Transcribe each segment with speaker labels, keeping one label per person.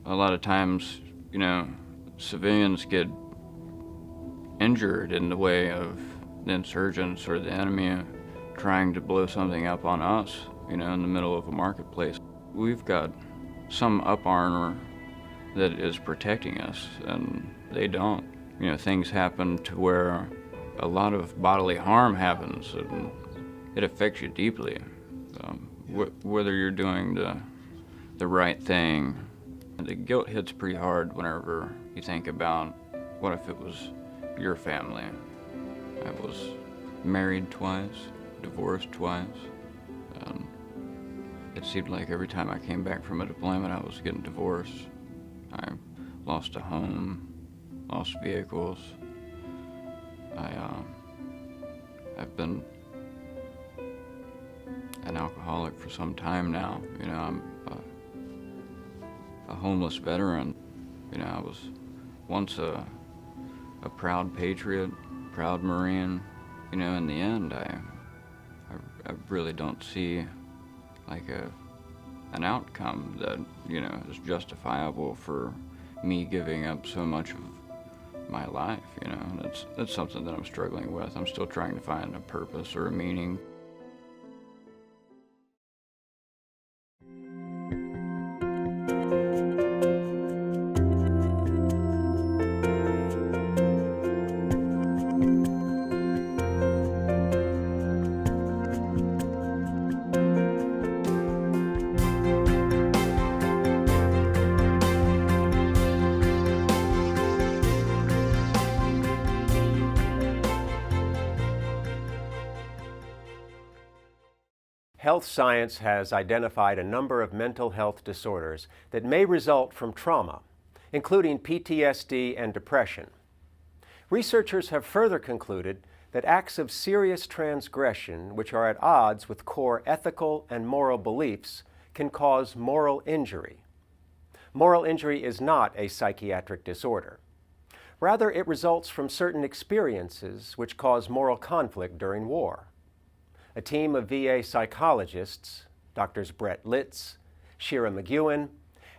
Speaker 1: A lot of times, you know, civilians get injured in the way of the insurgents or the enemy trying to blow something up on us, you know, in the middle of a marketplace. We've got some up armor that is protecting us, and they don't. You know, things happen to where a lot of bodily harm happens, and it affects you deeply. Whether you're doing the right thing, the guilt hits pretty hard whenever you think about what if it was your family. I was married twice, divorced twice, and it seemed like every time I came back from a deployment I was getting divorced. I lost a home, lost vehicles. I've been an alcoholic for some time now. You know, I'm a homeless veteran. You know, I was once a proud patriot, proud Marine. You know, in the end, I really don't see like an outcome that, you know, is justifiable for me giving up so much of my life, you know. That's something that I'm struggling with. I'm still trying to find a purpose or a meaning.
Speaker 2: Health science has identified a number of mental health disorders that may result from trauma, including PTSD and depression. Researchers have further concluded that acts of serious transgression, which are at odds with core ethical and moral beliefs, can cause moral injury. Moral injury is not a psychiatric disorder. Rather, it results from certain experiences which cause moral conflict during war. A team of VA psychologists, Drs. Brett Litz, Shira McGeown,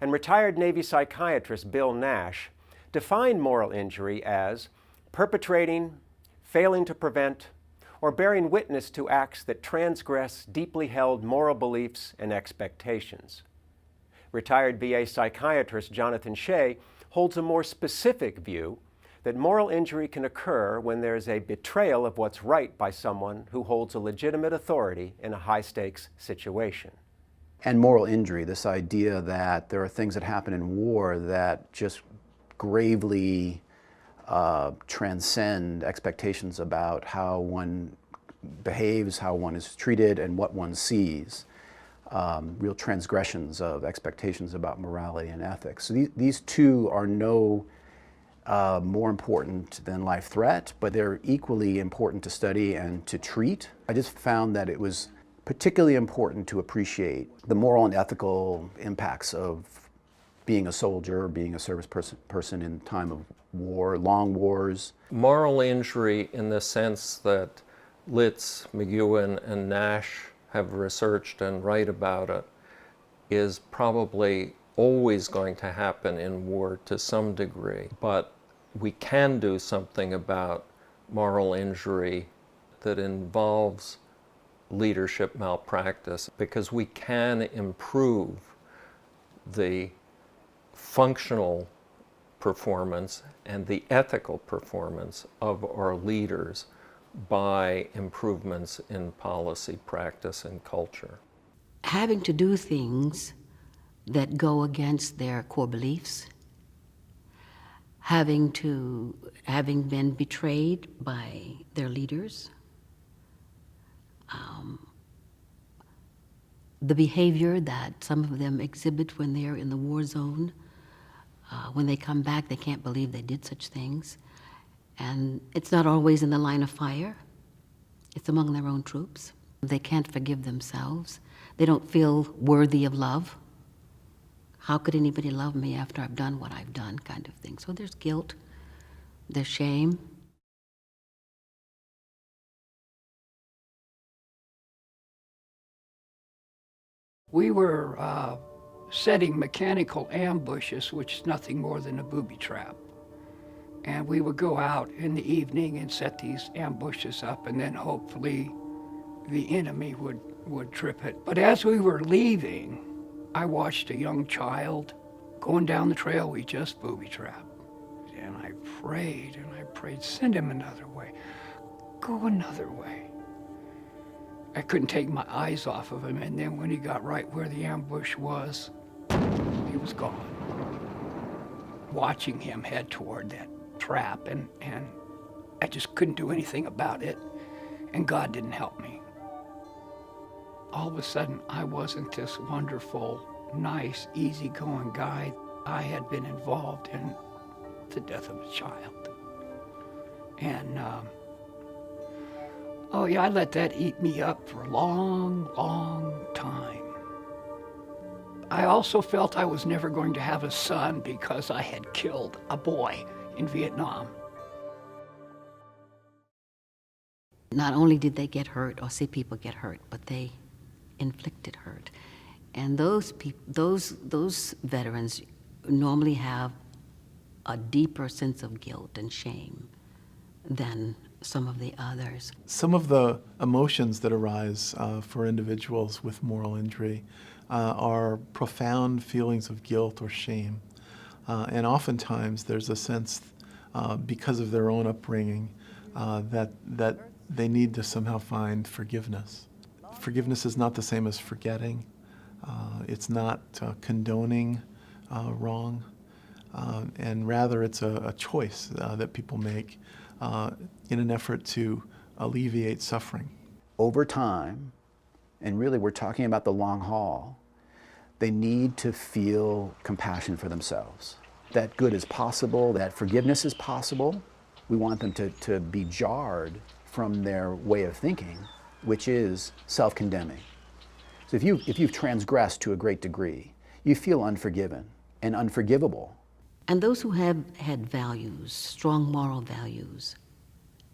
Speaker 2: and retired Navy psychiatrist Bill Nash, defined moral injury as perpetrating, failing to prevent, or bearing witness to acts that transgress deeply held moral beliefs and expectations. Retired VA psychiatrist Jonathan Shea holds a more specific view that moral injury can occur when there's a betrayal of what's right by someone who holds a legitimate authority in a high-stakes situation.
Speaker 3: And moral injury, this idea that there are things that happen in war that just gravely transcend expectations about how one behaves, how one is treated, and what one sees. Real transgressions of expectations about morality and ethics. So these two are no more important than life threat, but they're equally important to study and to treat. I just found that it was particularly important to appreciate the moral and ethical impacts of being a soldier, being a service person in time of war, long wars.
Speaker 4: Moral injury in the sense that Litz, McGeown, and Nash have researched and write about it is probably always going to happen in war to some degree. But we can do something about moral injury that involves leadership malpractice, because we can improve the functional performance and the ethical performance of our leaders by improvements in policy, practice, and culture.
Speaker 5: Having to do things that go against their core beliefs, having been betrayed by their leaders, the behavior that some of them exhibit when they're in the war zone, when they come back, they can't believe they did such things. And it's not always in the line of fire. It's among their own troops. They can't forgive themselves. They don't feel worthy of love. How could anybody love me after I've done what I've done, kind of thing. So there's guilt, there's shame.
Speaker 6: We were setting mechanical ambushes, which is nothing more than a booby trap. And we would go out in the evening and set these ambushes up, and then hopefully the enemy would trip it. But as we were leaving, I watched a young child going down the trail we just booby trapped. And I prayed, send him another way, go another way. I couldn't take my eyes off of him, and then when he got right where the ambush was, he was gone. Watching him head toward that trap, and I just couldn't do anything about it, and God didn't help me. All of a sudden, I wasn't this wonderful, nice, easygoing guy. I had been involved in the death of a child. And, oh yeah, I let that eat me up for a long, long time. I also felt I was never going to have a son because I had killed a boy in Vietnam.
Speaker 5: Not only did they get hurt or see people get hurt, but they inflicted hurt. And those veterans normally have a deeper sense of guilt and shame than some of the others.
Speaker 7: Some of the emotions that arise for individuals with moral injury are profound feelings of guilt or shame. And oftentimes there's a sense, because of their own upbringing, that they need to somehow find forgiveness. Forgiveness is not the same as forgetting. It's not condoning wrong. And rather it's a choice that people make in an effort to alleviate suffering.
Speaker 3: Over time, and really we're talking about the long haul, they need to feel compassion for themselves. That good is possible, that forgiveness is possible. We want them to be jarred from their way of thinking, which is self-condemning. So if you've transgressed to a great degree, you feel unforgiven and unforgivable.
Speaker 5: And those who have had values, strong moral values,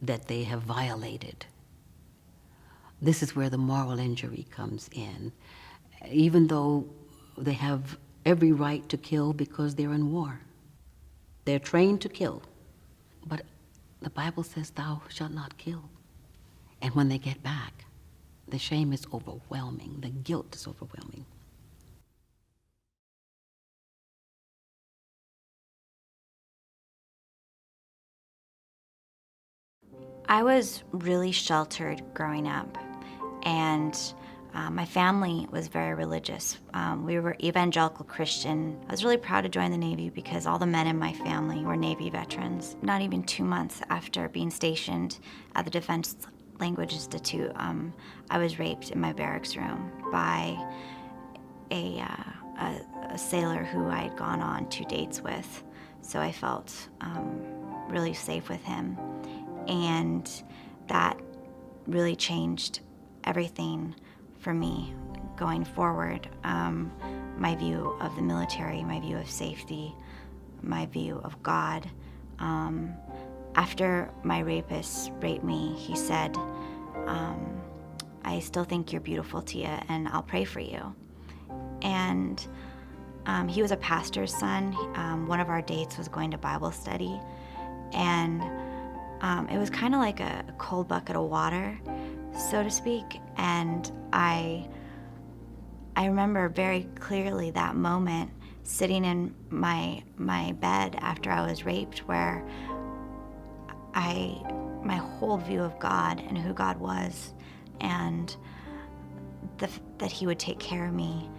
Speaker 5: that they have violated, this is where the moral injury comes in. Even though they have every right to kill because they're in war. They're trained to kill, but the Bible says, thou shalt not kill. And when they get back, the shame is overwhelming, the guilt is overwhelming.
Speaker 8: I was really sheltered growing up, and my family was very religious. We were evangelical Christian. I was really proud to join the Navy because all the men in my family were Navy veterans. Not even 2 months after being stationed at the Defense Language Institute, I was raped in my barracks room by a sailor who I had gone on 2 dates with. So I felt really safe with him. And that really changed everything for me going forward. My view of the military, my view of safety, my view of God. After my rapist raped me, he said, I still think you're beautiful, Tia, and I'll pray for you. And he was a pastor's son. One of our dates was going to Bible study. And it was kind of like a cold bucket of water, so to speak. And I remember very clearly that moment sitting in my bed after I was raped, where my whole view of God and who God was, and that he would take care of me,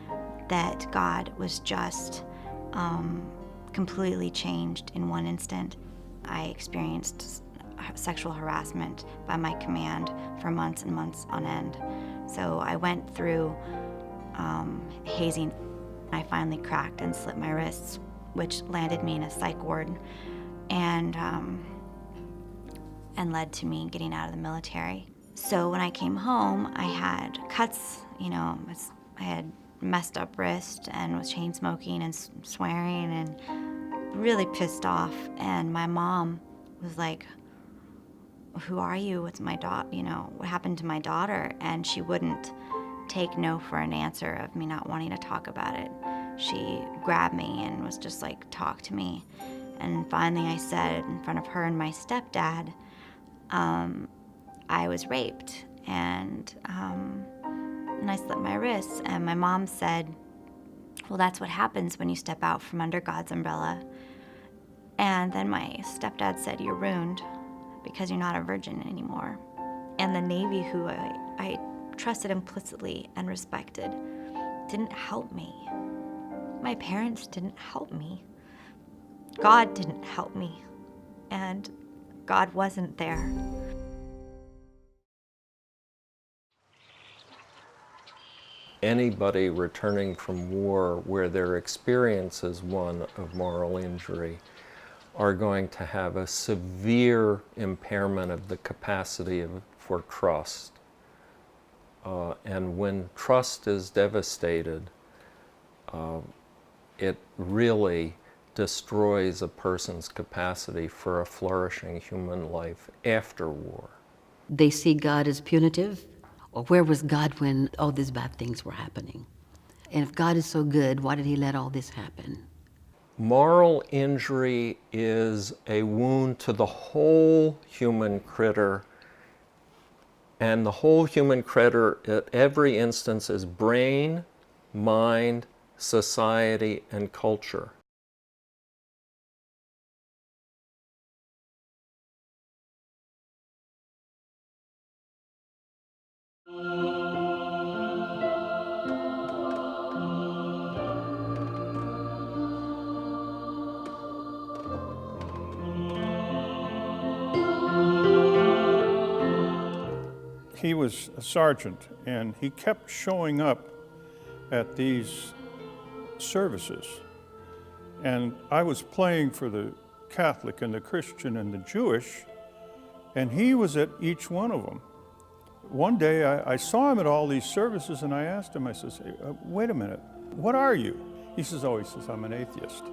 Speaker 8: that God was just completely changed in one instant. I experienced sexual harassment by my command for months and months on end. So I went through hazing. I finally cracked and slit my wrists, which landed me in a psych ward, and led to me getting out of the military. So when I came home, I had cuts, I had messed up wrist and was chain smoking and swearing and really pissed off. And my mom was like, who are you? What's my daughter? What happened to my daughter? And she wouldn't take no for an answer of me not wanting to talk about it. she grabbed me and was just like, talk to me. And finally I said in front of her and my stepdad, I was raped, and I slit my wrists. And my mom said, well, that's what happens when you step out from under God's umbrella. And then my stepdad said, you're ruined because you're not a virgin anymore. And the Navy, who I trusted implicitly and respected, didn't help me. My parents didn't help me. God didn't help me. And God wasn't there.
Speaker 4: Anybody returning from war where their experience is one of moral injury are going to have a severe impairment of the capacity for trust. And when trust is devastated, it really destroys a person's capacity for a flourishing human life after war.
Speaker 5: They see God as punitive, or where was God when all these bad things were happening? And if God is so good, why did he let all this happen?
Speaker 4: Moral injury is a wound to the whole human critter, and the whole human critter at every instance is brain, mind, society, and culture.
Speaker 9: He was a sergeant, and he kept showing up at these services. And I was playing for the Catholic and the Christian and the Jewish, and he was at each one of them. One day I saw him at all these services, and I asked him, I says, hey, wait a minute, what are you? He says, I'm an atheist.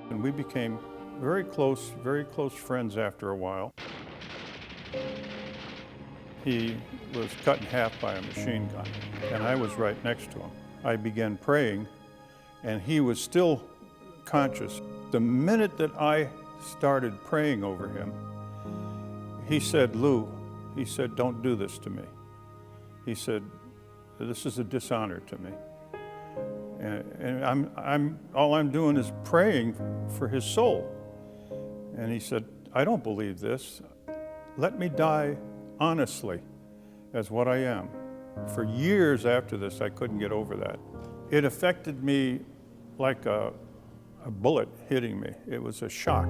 Speaker 9: And we became very close friends after a while. He was cut in half by a machine gun, and I was right next to him. I began praying, and he was still conscious. The minute that I started praying over him, he said, Lou, he said, don't do this to me. He said, this is a dishonor to me. And all I'm doing is praying for his soul. And he said, I don't believe this. Let me die honestly as what I am. For years after this, I couldn't get over that. It affected me like a bullet hitting me. It was a shock.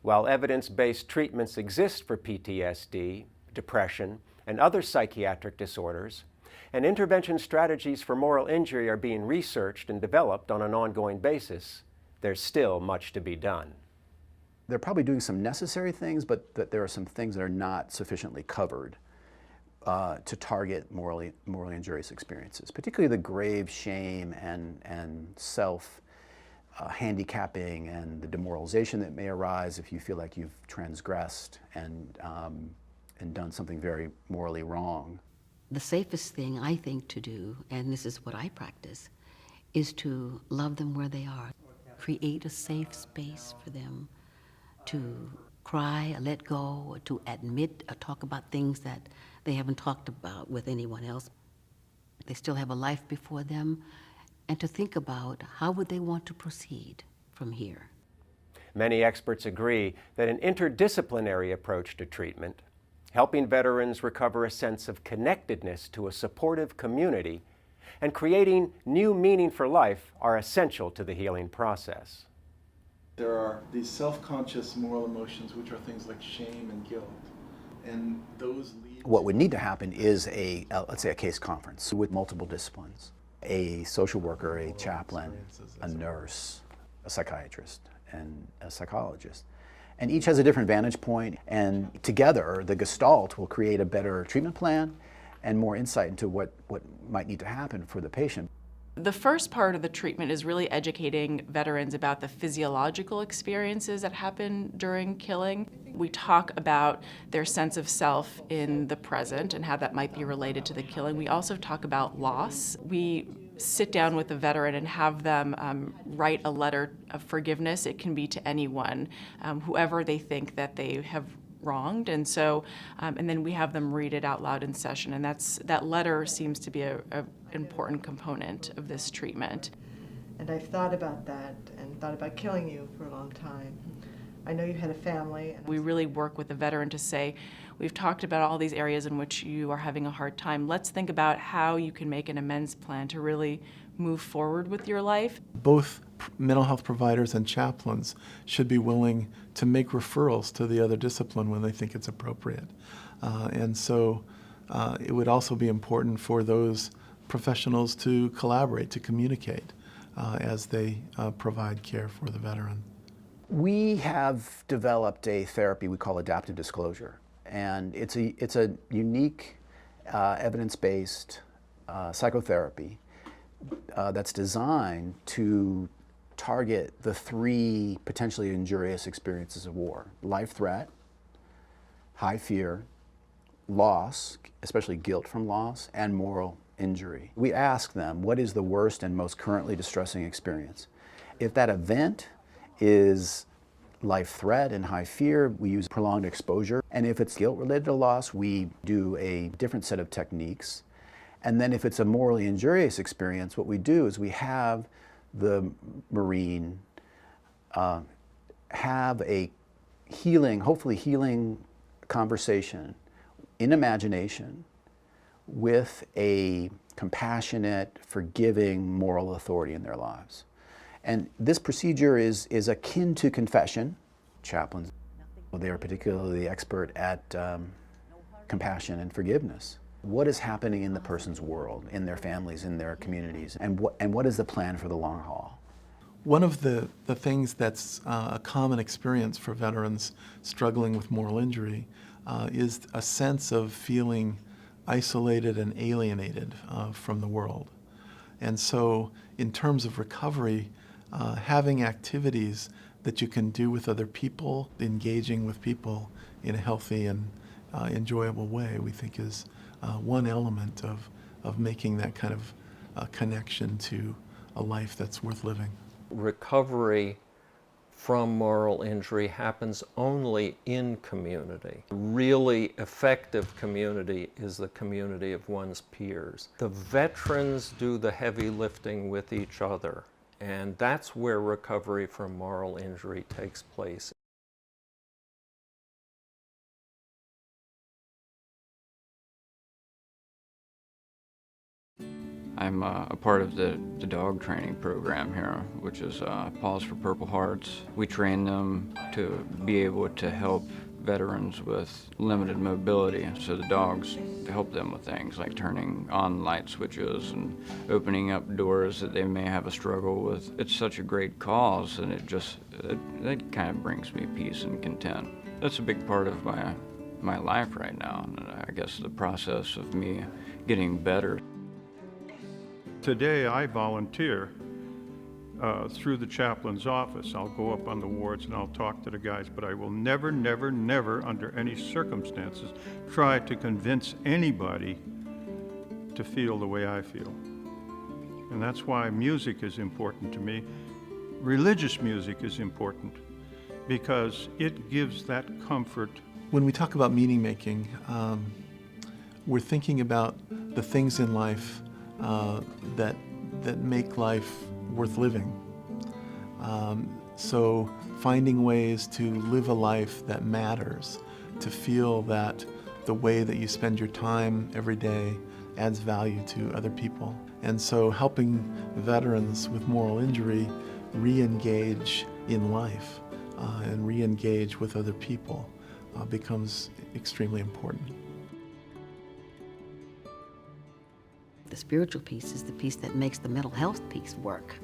Speaker 2: While evidence-based treatments exist for PTSD, depression, and other psychiatric disorders, and intervention strategies for moral injury are being researched and developed on an ongoing basis, there's still much to be done.
Speaker 3: They're probably doing some necessary things, but that there are some things that are not sufficiently covered to target morally injurious experiences, particularly the grave shame and self handicapping and the demoralization that may arise if you feel like you've transgressed and done something very morally wrong.
Speaker 5: The safest thing I think to do, and this is what I practice, is to love them where they are. Create a safe space for them to cry, or let go, or to admit or talk about things that they haven't talked about with anyone else. They still have a life before them, and to think about how would they want to proceed from here.
Speaker 2: Many experts agree that an interdisciplinary approach to treatment, helping veterans recover a sense of connectedness to a supportive community, and creating new meaning for life are essential to the healing process.
Speaker 7: There are these self-conscious moral emotions, which are things like shame and guilt, and those lead.
Speaker 3: What would need to happen is let's say a case conference with multiple disciplines. A social worker, a chaplain, a nurse, a psychiatrist, and a psychologist. And each has a different vantage point, and together the gestalt will create a better treatment plan and more insight into what might need to happen for the patient.
Speaker 10: The first part of the treatment is really educating veterans about the physiological experiences that happen during killing. We talk about their sense of self in the present and how that might be related to the killing. We also talk about loss. We sit down with the veteran and have them write a letter of forgiveness. It can be to anyone, whoever they think that they have wronged, and so, and then we have them read it out loud in session, and that letter seems to be a important component of this treatment.
Speaker 11: And I've thought about that and thought about killing you for a long time. I know you had a family. And
Speaker 10: we really work with the veteran to say, we've talked about all these areas in which you are having a hard time. Let's think about how you can make an amends plan to really move forward with your life.
Speaker 7: Both mental health providers and chaplains should be willing to make referrals to the other discipline when they think it's appropriate. And so it would also be important for those professionals to collaborate, to communicate as they provide care for the veteran.
Speaker 3: We have developed a therapy we call adaptive disclosure, and it's a unique evidence-based psychotherapy that's designed to target the three potentially injurious experiences of war: life threat, high fear, loss, especially guilt from loss, and moral injury. We ask them, what is the worst and most currently distressing experience? If that event is life threat and high fear, we use prolonged exposure. And if it's guilt related to loss, we do a different set of techniques. And then if it's a morally injurious experience, what we do is we have the Marine have a healing, hopefully healing conversation in imagination with a compassionate, forgiving moral authority in their lives. And this procedure is akin to confession. Chaplains, they are particularly expert at compassion and forgiveness. What is happening in the person's world, in their families, in their communities, and what is the plan for the long haul?
Speaker 7: One of the things that's a common experience for veterans struggling with moral injury is a sense of feeling isolated and alienated from the world. And so in terms of recovery, having activities that you can do with other people, engaging with people in a healthy and enjoyable way, we think is one element of making that kind of connection to a life that's worth living.
Speaker 4: Recovery from moral injury happens only in community. Really effective community is the community of one's peers. The veterans do the heavy lifting with each other, and that's where recovery from moral injury takes place.
Speaker 1: I'm a part of the dog training program here, which is Paws for Purple Hearts. We train them to be able to help veterans with limited mobility, so the dogs help them with things like turning on light switches and opening up doors that they may have a struggle with. It's such a great cause, and it kind of brings me peace and content. That's a big part of my life right now, and I guess the process of me getting better.
Speaker 9: Today I volunteer through the chaplain's office. I'll go up on the wards and I'll talk to the guys, but I will never, never, never, under any circumstances, try to convince anybody to feel the way I feel. And that's why music is important to me. Religious music is important because it gives that comfort.
Speaker 7: When we talk about meaning making, we're thinking about the things in life that make life worth living. So finding ways to live a life that matters, to feel that the way that you spend your time every day adds value to other people. And so helping veterans with moral injury re-engage in life and re-engage with other people becomes extremely important.
Speaker 5: The spiritual piece is the piece that makes the mental health piece work.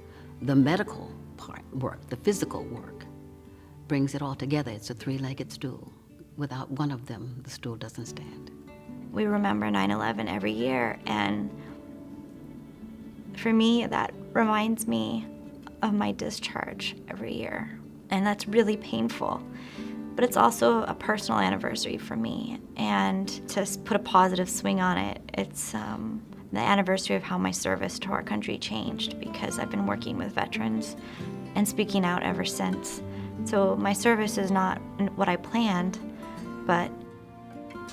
Speaker 5: The medical part work, the physical work, brings it all together. It's a three-legged stool. Without one of them, the stool doesn't stand.
Speaker 8: We remember 9/11 every year, and For me, that reminds me of my discharge every year, and that's really painful. But it's also a personal anniversary for me, and to put a positive swing on it, it's the anniversary of how my service to our country changed, because I've been working with veterans and speaking out ever since. So my service is not what I planned, but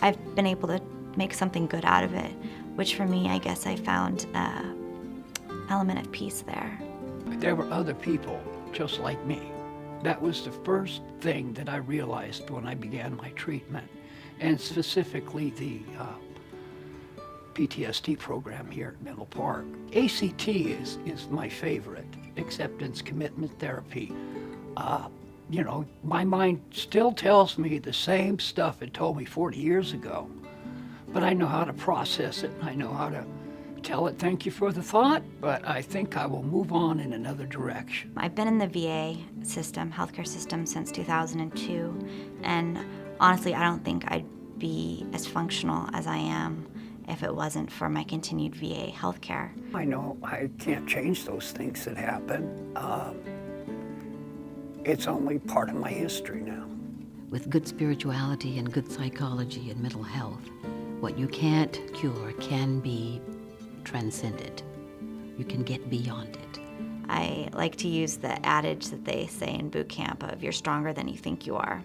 Speaker 8: I've been able to make something good out of it, which for me, I guess I found an element of peace there.
Speaker 6: There were other people just like me. That was the first thing that I realized when I began my treatment, and specifically the PTSD program here at Menlo Park. ACT is my favorite, acceptance commitment therapy. You know, my mind still tells me the same stuff it told me 40 years ago, but I know how to process it, and I know how to tell it thank you for the thought, but I think I will move on in another direction.
Speaker 8: I've been in the VA system, healthcare system, since 2002, and honestly, I don't think I'd be as functional as I am if it wasn't for my continued VA healthcare.
Speaker 6: I know I can't change those things that happen. It's only part of my history now.
Speaker 5: With good spirituality and good psychology and mental health, what you can't cure can be transcended. You can get beyond it.
Speaker 8: I like to use the adage that they say in boot camp of you're stronger than you think you are.